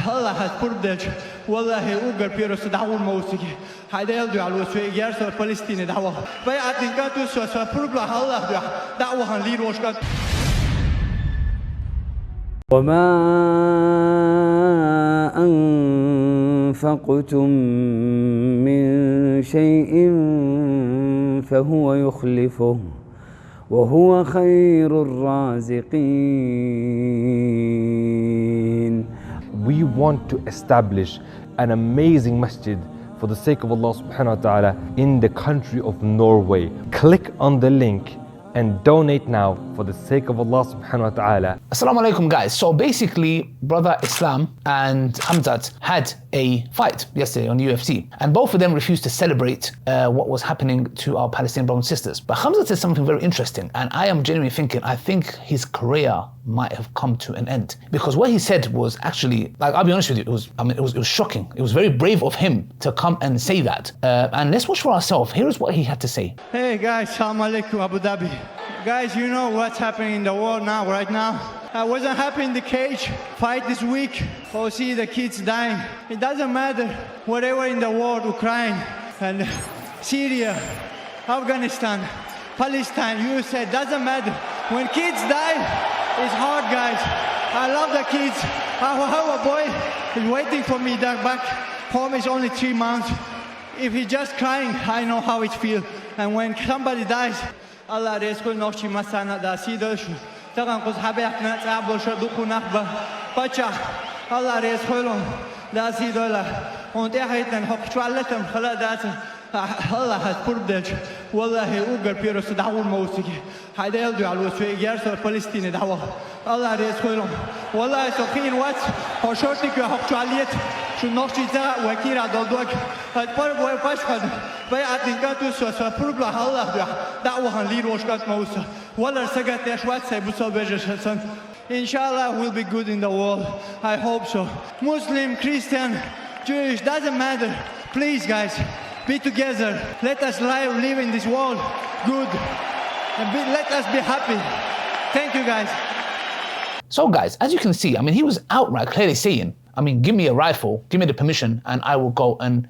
Allah has put that wallahi ugar pero sa dawul mausigi haidel du alwa so yer so Palestine dawa bay atin ka tu so purba Allah dawa han li roshkat وما أنفقتم من شيء فهو يخلفه وهو خير الرازقين. We want to establish an amazing masjid for the sake of Allah subhanahu wa ta'ala in the country of Norway. Click on the link and donate now for the sake of Allah subhanahu wa ta'ala. Assalamu alaikum guys. So basically, brother Islam and Khamzat had a fight yesterday on UFC, and both of them refused to celebrate what was happening to our Palestinian brothers and sisters. But Khamzat said something very interesting, and I am genuinely thinking, I think his career might have come to an end, because what he said was actually, like, I'll be honest with you, it was shocking. It was very brave of him to come and say that. And let's watch for ourselves. Here is what he had to say. Hey guys, Assalamu alaikum Abu Dhabi. Guys, you know what's happening in the world now, right now? I wasn't happy in the cage fight this week. Oh, see the kids dying. It doesn't matter, whatever in the world, Ukraine and Syria, Afghanistan, Palestine, USA, doesn't matter. When kids die, it's hard, guys. I love the kids. I have a boy, he's waiting for me back home. Is only 3 months. If he's just crying, I know how it feels. And when somebody dies, Allah rezqul nochi masana da sidoshu. Tagan quz habayakna tsabol shaduku nakba. Pacha Allah rezqulum da sidola. Und haytan hokchwalatam khala dat. Allah has put that wallahi ugar pero sa dawul mausigi haidel du alwa so yer so Palestine dawa Allah rezqulum wallahi so khin wat ho shorti ke hokchwaliet shu nochi za wakira dodok hat par boy pashkhad bay atin ka tu so purba Allah dawa han li roshkat mausa wala sagat yashwat say buso bejeshan. Inshallah we'll be good in the world. I hope so. Muslim, Christian, Jewish, doesn't matter. Please guys, be together. Let us live in this world good. And let us be happy. Thank you guys. So guys, as you can see, I mean, he was outright clearly saying, I mean, give me a rifle, give me the permission, and I will go and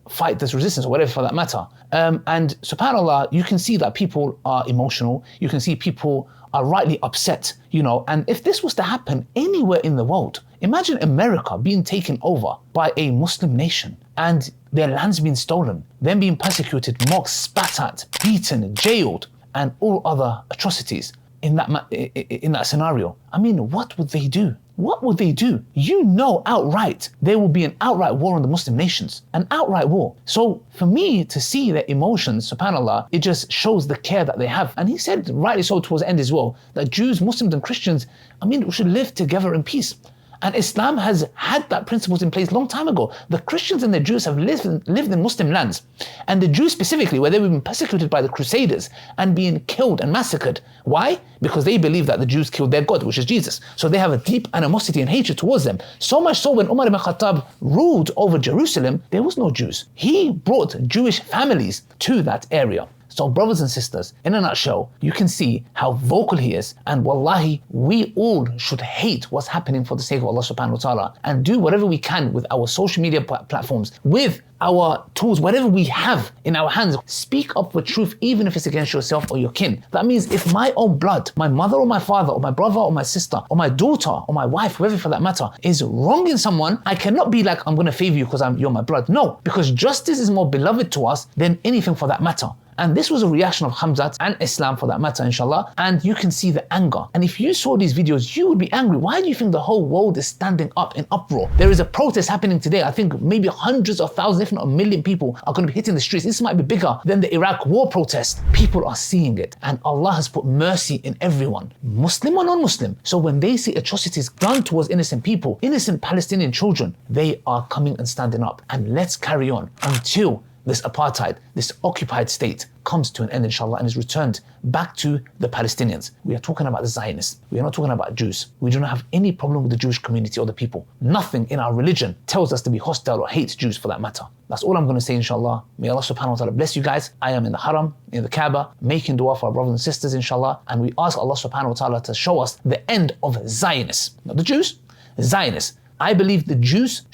fight this resistance or whatever for that matter. And subhanAllah, you can see that people are emotional. You can see people are rightly upset, you know, and if this was to happen anywhere in the world, imagine America being taken over by a Muslim nation and their lands being stolen, them being persecuted, mocked, spat at, beaten, jailed, and all other atrocities in that scenario. I mean, what would they do? What would they do? You know outright there will be an outright war on the Muslim nations, an outright war. So for me to see their emotions, subhanAllah, it just shows the care that they have. And he said, rightly so towards the end as well, that Jews, Muslims and Christians, I mean, we should live together in peace. And Islam has had that principles in place long time ago. The Christians and the Jews have lived in Muslim lands. And the Jews specifically, where they've been persecuted by the Crusaders and being killed and massacred. Why? Because they believe that the Jews killed their God, which is Jesus. So they have a deep animosity and hatred towards them. So much so when Umar ibn Khattab ruled over Jerusalem, there was no Jews. He brought Jewish families to that area. So brothers and sisters, in a nutshell, you can see how vocal he is, and wallahi, we all should hate what's happening for the sake of Allah subhanahu wa ta'ala and do whatever we can with our social media platforms, with our tools, whatever we have in our hands. Speak up for truth, even if it's against yourself or your kin. That means if my own blood, my mother or my father or my brother or my sister or my daughter or my wife, whoever for that matter, is wronging someone, I cannot be like, I'm going to favor you because you're my blood. No, because justice is more beloved to us than anything for that matter. And this was a reaction of Khamzat and Islam for that matter, inshallah. And you can see the anger. And if you saw these videos, you would be angry. Why do you think the whole world is standing up in uproar? There is a protest happening today. I think maybe hundreds of thousands, if not 1 million people are going to be hitting the streets. This might be bigger than the Iraq war protest. People are seeing it. And Allah has put mercy in everyone, Muslim or non-Muslim. So when they see atrocities done towards innocent people, innocent Palestinian children, they are coming and standing up. And let's carry on until this apartheid, this occupied state comes to an end, inshallah, and is returned back to the Palestinians. We are talking about the Zionists. We are not talking about Jews. We do not have any problem with the Jewish community or the people. Nothing in our religion tells us to be hostile or hate Jews for that matter. That's all I'm going to say, inshallah. May Allah subhanahu wa ta'ala bless you guys. I am in the Haram, in the Kaaba, making dua for our brothers and sisters, inshallah. And we ask Allah subhanahu wa ta'ala to show us the end of Zionists. Not the Jews, Zionists. I believe the Jews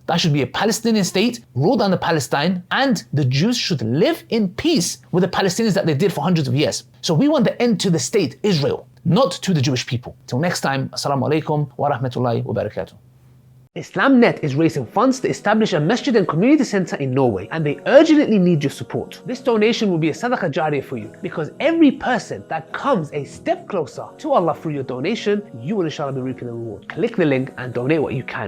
that should be a Palestinian state ruled under Palestine, and the Jews should live in peace with the Palestinians that they did for hundreds of years. So we want the end to the state Israel, not to the Jewish people. Till next time, Assalamu alaikum wa rahmatullahi wa barakatuh. IslamNet is raising funds to establish a masjid and community center in Norway, and they urgently need your support. This donation will be a sadaqah jariyah for you, because every person that comes a step closer to Allah through your donation, you will inshallah be reaping the reward. Click the link and donate what you can.